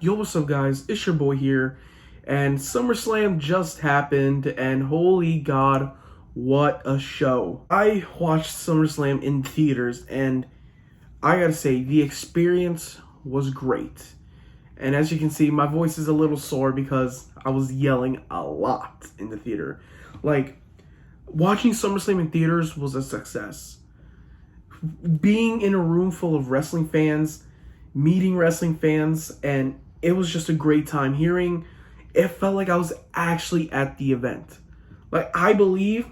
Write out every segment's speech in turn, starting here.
Yo, what's up, guys? It's your boy here, and SummerSlam just happened, and holy God, what a show. I watched SummerSlam in theaters, and I gotta say, the experience was great. And as you can see, my voice is a little sore because I was yelling a lot in the theater. Like, watching SummerSlam in theaters was a success. Being in a room full of wrestling fans, meeting wrestling fans, and it was just a great time. It felt like I was actually at the event. Like, I believe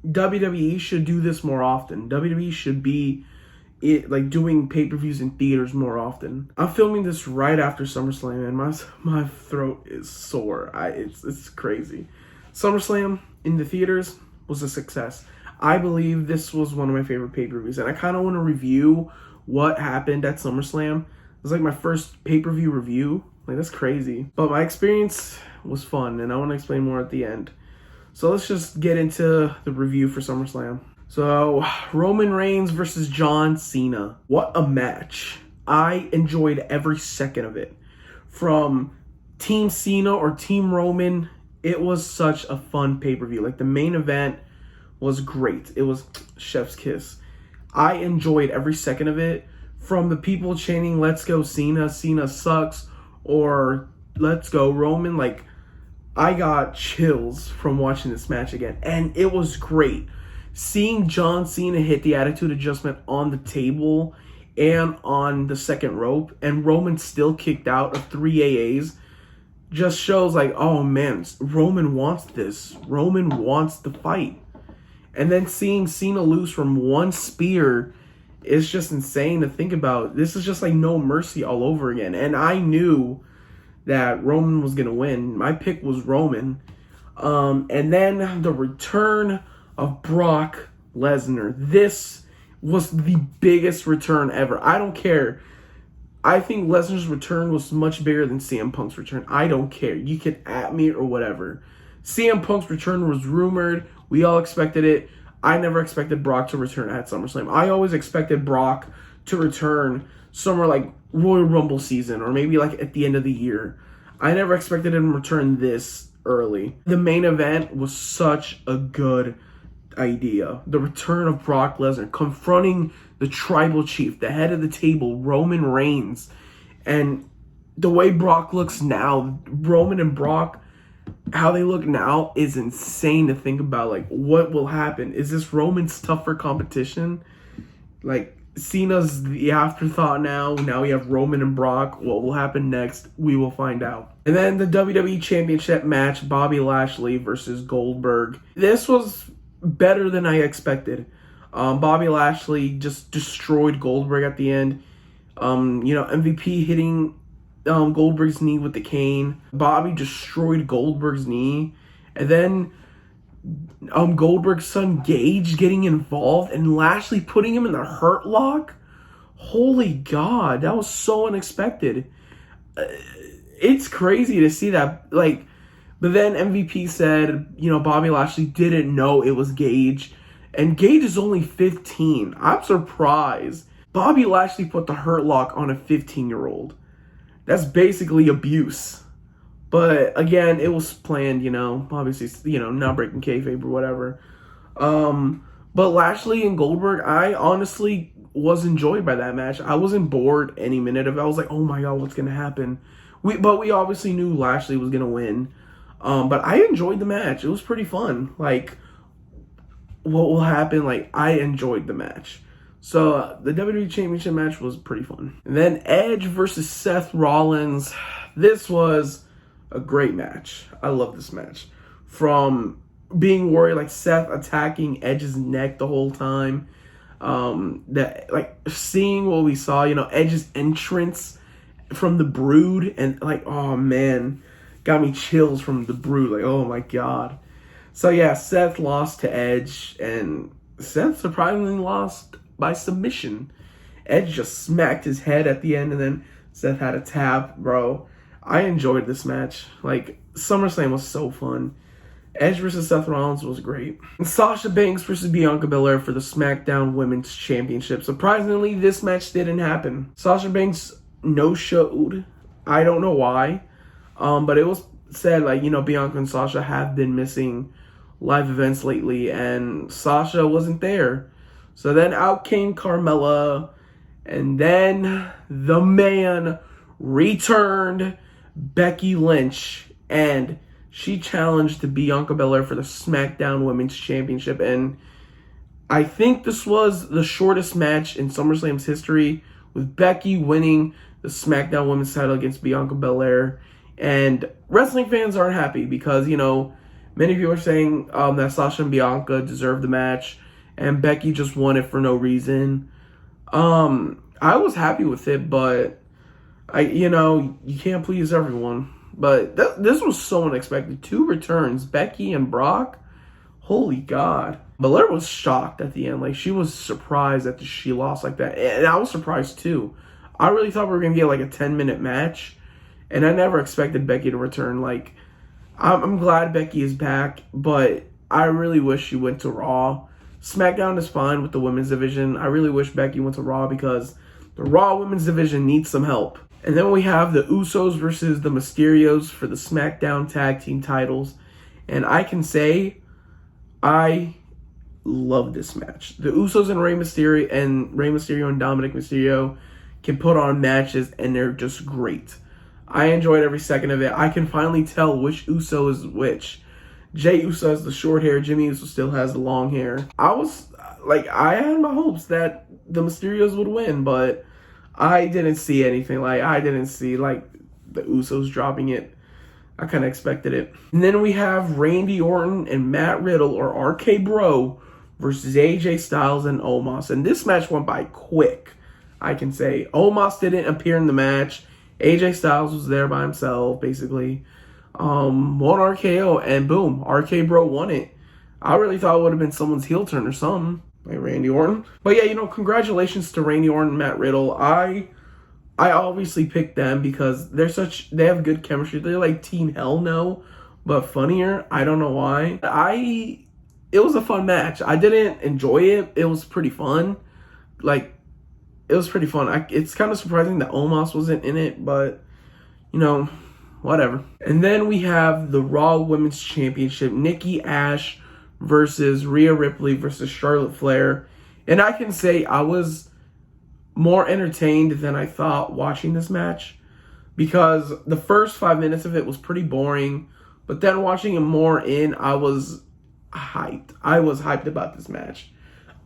WWE should do this more often. WWE should be doing pay-per-views in theaters more often. I'm filming this right after SummerSlam, and my throat is sore. It's crazy. SummerSlam in the theaters was a success. I believe this was one of my favorite pay-per-views, and I kind of want to review what happened at SummerSlam. It was like my first pay-per-view review. Like, that's crazy. But my experience was fun, and I want to explain more at the end. So let's just get into the review for SummerSlam. So, Roman Reigns versus John Cena. What a match. I enjoyed every second of it. From Team Cena or Team Roman, it was such a fun pay-per-view. Like, the main event was great. It was chef's kiss. I enjoyed every second of it. From the people chanting, "Let's go Cena, Cena sucks," or "Let's go Roman," like, I got chills from watching this match again. And it was great. Seeing John Cena hit the Attitude Adjustment on the table and on the second rope, and Roman still kicked out of 3 AAs, just shows like, oh man, Roman wants this. Roman wants the fight. And then seeing Cena lose from one spear is just insane to think about. This is just like No Mercy all over again. And I knew that Roman was going to win. My pick was Roman. And then the return of Brock Lesnar. This was the biggest return ever. I don't care. I think Lesnar's return was much bigger than CM Punk's return. I don't care. You can at me or whatever. CM Punk's return was rumored. We all expected it. I never expected Brock to return at SummerSlam. I always expected Brock to return somewhere like Royal Rumble season or maybe like at the end of the year. I never expected him to return this early. The main event was such a good idea. The return of Brock Lesnar confronting the tribal chief, the head of the table, Roman Reigns. And the way Brock looks now, Roman and Brock, how they look now is insane to think about. Like, what will happen? Is this Roman's tougher competition? Like, Cena's the afterthought now. Now we have Roman and Brock. What will happen next? We will find out. And then the WWE Championship match, Bobby Lashley versus Goldberg. This was better than I expected. Bobby Lashley just destroyed Goldberg at the end. MVP hitting Goldberg's knee with the cane. Bobby destroyed Goldberg's knee. And then Goldberg's son Gage getting involved and Lashley putting him in the Hurt Lock. Holy God, that was so unexpected. It's crazy to see that. Like, but then MVP said, Bobby Lashley didn't know it was Gage. And Gage is only 15. I'm surprised. Bobby Lashley put the Hurt Lock on a 15-year-old. That's basically abuse. But again, it was planned, obviously, not breaking kayfabe or whatever. But Lashley and Goldberg, I honestly was enjoyed by that match. I wasn't bored any minute of it. I was like, oh my God, what's going to happen? But we obviously knew Lashley was going to win. But I enjoyed the match. It was pretty fun. Like, what will happen? Like, I enjoyed the match. So, the WWE Championship match was pretty fun. And then Edge versus Seth Rollins. This was a great match. I love this match. From being worried, like Seth attacking Edge's neck the whole time. Seeing what we saw, Edge's entrance from the Brood. And like, oh man, got me chills from the Brood. Like, oh my God. So yeah, Seth lost to Edge. And Seth surprisingly lost by submission. Edge just smacked his head at the end, and then Seth had a tap, bro. I enjoyed this match. Like, SummerSlam was so fun. Edge versus Seth Rollins was great. And Sasha Banks versus Bianca Belair for the SmackDown Women's Championship. Surprisingly, this match didn't happen. Sasha Banks no-showed. I don't know why. But it was said, like, Bianca and Sasha have been missing live events lately, and Sasha wasn't there. So then out came Carmella, and then the man returned, Becky Lynch, and she challenged Bianca Belair for the SmackDown Women's Championship, and I think this was the shortest match in SummerSlam's history, with Becky winning the SmackDown Women's title against Bianca Belair. And wrestling fans aren't happy because, many people are saying that Sasha and Bianca deserved the match, and Becky just won it for no reason. I was happy with it, but you can't please everyone. But this was so unexpected. 2 returns, Becky and Brock. Holy God. Belair was shocked at the end. Like, she was surprised that she lost like that. And I was surprised too. I really thought we were going to get like a 10-minute match. And I never expected Becky to return. Like, I'm glad Becky is back, but I really wish she went to Raw. SmackDown is fine with the women's division. I really wish Becky went to Raw because the Raw women's division needs some help. And then we have the Usos versus the Mysterios for the SmackDown Tag Team titles. And I can say I love this match. The Usos and Rey Mysterio and Dominic Mysterio can put on matches, and they're just great. I enjoyed every second of it. I can finally tell which Uso is which. Jey Uso has the short hair. Jimmy Uso still has the long hair. I had my hopes that the Mysterios would win, but I didn't see anything. I didn't see, the Usos dropping it. I kind of expected it. And then we have Randy Orton and Matt Riddle, or RK Bro, versus AJ Styles and Omos. And this match went by quick, I can say. Omos didn't appear in the match. AJ Styles was there by himself, basically. One RKO, and boom, RK Bro won it. I really thought it would have been someone's heel turn or something, like Randy Orton. But yeah, congratulations to Randy Orton and Matt Riddle. I obviously picked them because they have good chemistry. They're like Team Hell No, but funnier. I don't know why. It was a fun match. I didn't enjoy it. It was pretty fun. It was pretty fun. It's kind of surprising that Omos wasn't in it, but, whatever. And then we have the Raw Women's Championship, Nikki Ash versus Rhea Ripley versus Charlotte Flair. And I can say I was more entertained than I thought watching this match, because the first 5 minutes of it was pretty boring, but then watching it more in, I was hyped. I was hyped about this match.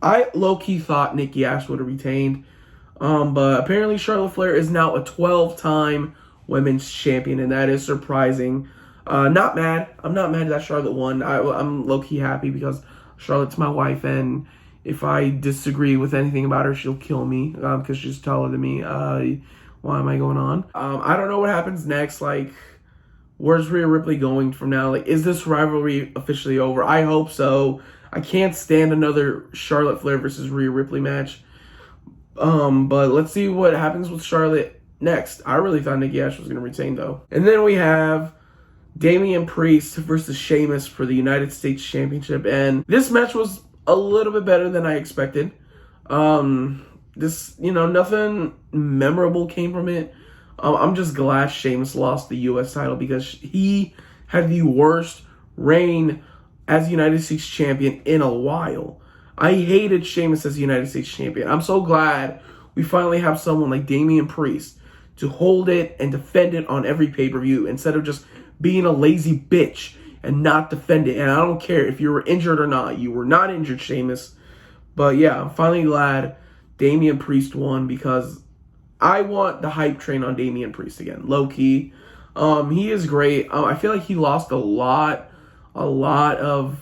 I low-key thought Nikki Ash would have retained, but apparently Charlotte Flair is now a 12-time women's champion, and that is surprising. Not mad. I'm not mad that Charlotte won. I'm low-key happy because Charlotte's my wife, and if I disagree with anything about her, she'll kill me because she's taller than me. Why am I going on? I don't know what happens next. Where's Rhea Ripley going from now? Is this rivalry officially over? I hope so. I can't stand another Charlotte Flair versus Rhea Ripley match. But let's see what happens with Charlotte next. I really thought Nikki Ash was going to retain, though. And then we have Damien Priest versus Sheamus for the United States Championship. And this match was a little bit better than I expected. Nothing memorable came from it. I'm just glad Sheamus lost the U.S. title because he had the worst reign as United States Champion in a while. I hated Sheamus as United States Champion. I'm so glad we finally have someone like Damien Priest to hold it and defend it on every pay-per-view instead of just being a lazy bitch and not defend it. And I don't care if you were injured or not. You were not injured, Sheamus. But yeah, I'm finally glad Damien Priest won because I want the hype train on Damien Priest again. Low-key. He is great. I feel like he lost a lot of,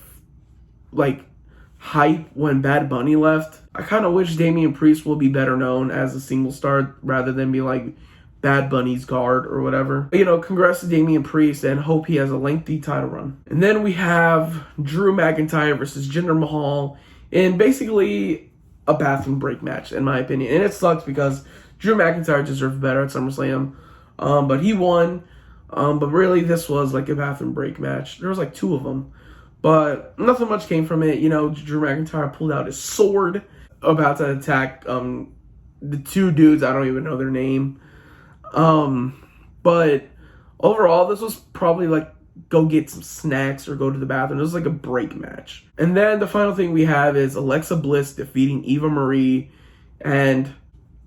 hype when Bad Bunny left. I kind of wish Damien Priest will be better known as a single star rather than be like Bad Bunny's guard or whatever. But, congrats to Damien Priest and hope he has a lengthy title run. And then we have Drew McIntyre versus Jinder Mahal in basically a bathroom break match, in my opinion. And it sucks because Drew McIntyre deserved better at SummerSlam. But he won. But really, this was like a bathroom break match. There was 2 of them. But nothing much came from it. Drew McIntyre pulled out his sword, about to attack the 2 dudes. I don't even know their name. But overall, this was probably like go get some snacks or go to the bathroom. It was like a break match. And then the final thing we have is Alexa Bliss defeating Eva Marie. And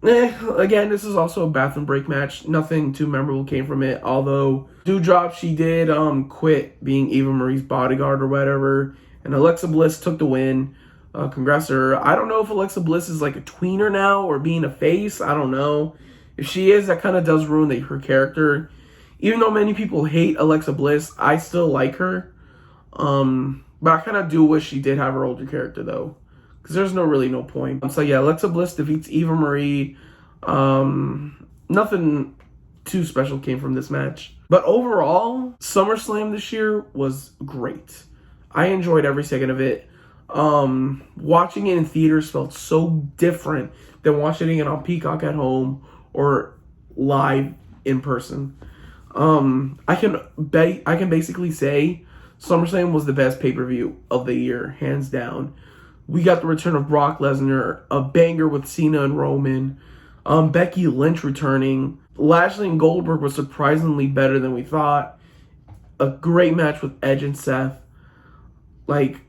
again, this is also a bathroom break match. Nothing too memorable came from it. Although, Doudrop, she did quit being Eva Marie's bodyguard or whatever. And Alexa Bliss took the win. Congrats to her. I don't know if Alexa Bliss is like a tweener now or being a face. I don't know. If she is, that kind of does ruin her character. Even though many people hate Alexa Bliss, I still like her. But I kind of do wish she did have her older character, though. Because there's really no point. So, yeah, Alexa Bliss defeats Eva Marie. Nothing too special came from this match. But overall, SummerSlam this year was great. I enjoyed every second of it. Watching it in theaters felt so different than watching it on Peacock at home or live in person. I can basically say SummerSlam was the best pay-per-view of the year, hands down. We got the return of Brock Lesnar, a banger with Cena and Roman, Becky Lynch returning. Lashley and Goldberg was surprisingly better than we thought. A great match with Edge and Seth. Like,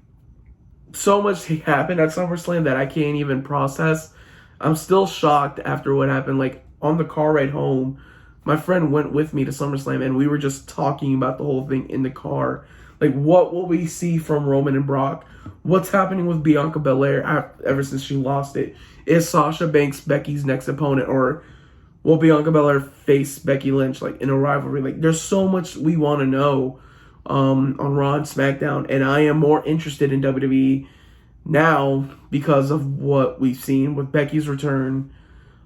so much happened at SummerSlam that I can't even process. I'm still shocked after what happened. Like, on the car ride home, my friend went with me to SummerSlam, and we were just talking about the whole thing in the car. Like, what will we see from Roman and Brock? What's happening with Bianca Belair ever since she lost it? Is Sasha Banks Becky's next opponent, or will Bianca Belair face Becky Lynch like in a rivalry? Like, there's so much we want to know on Raw and SmackDown, and I am more interested in WWE now because of what we've seen with Becky's return,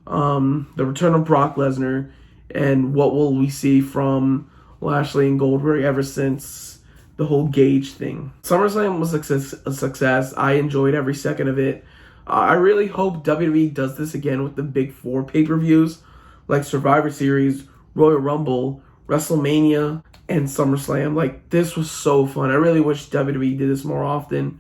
the return of Brock Lesnar, and what will we see from Lashley and Goldberg ever since the whole Gage thing. SummerSlam was a success. I enjoyed every second of it. I really hope WWE does this again with the big four pay-per-views like Survivor Series, Royal Rumble, WrestleMania, and SummerSlam. Like, this was so fun. I really wish WWE did this more often,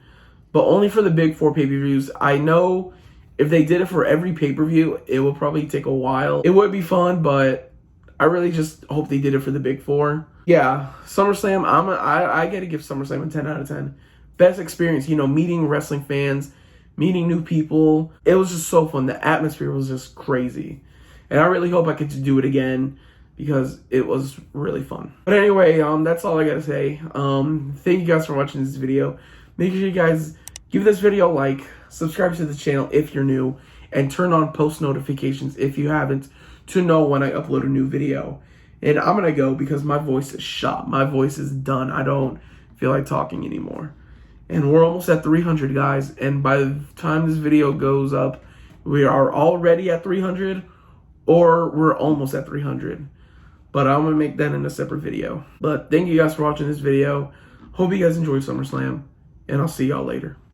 but only for the big four pay-per-views. I know if they did it for every pay-per-view, it would probably take a while. It would be fun, but I really just hope they did it for the big four. Yeah, SummerSlam, I got to give SummerSlam a 10 out of 10. Best experience, meeting wrestling fans, meeting new people. It was just so fun. The atmosphere was just crazy. And I really hope I get to do it again because it was really fun. But anyway, that's all I got to say. Thank you guys for watching this video. Make sure you guys give this video a like, subscribe to the channel if you're new, and turn on post notifications if you haven't to know when I upload a new video. And I'm going to go because my voice is shot. My voice is done. I don't feel like talking anymore. And we're almost at 300, guys. And by the time this video goes up, we are already at 300 or we're almost at 300. But I'm going to make that in a separate video. But thank you guys for watching this video. Hope you guys enjoyed SummerSlam. And I'll see y'all later.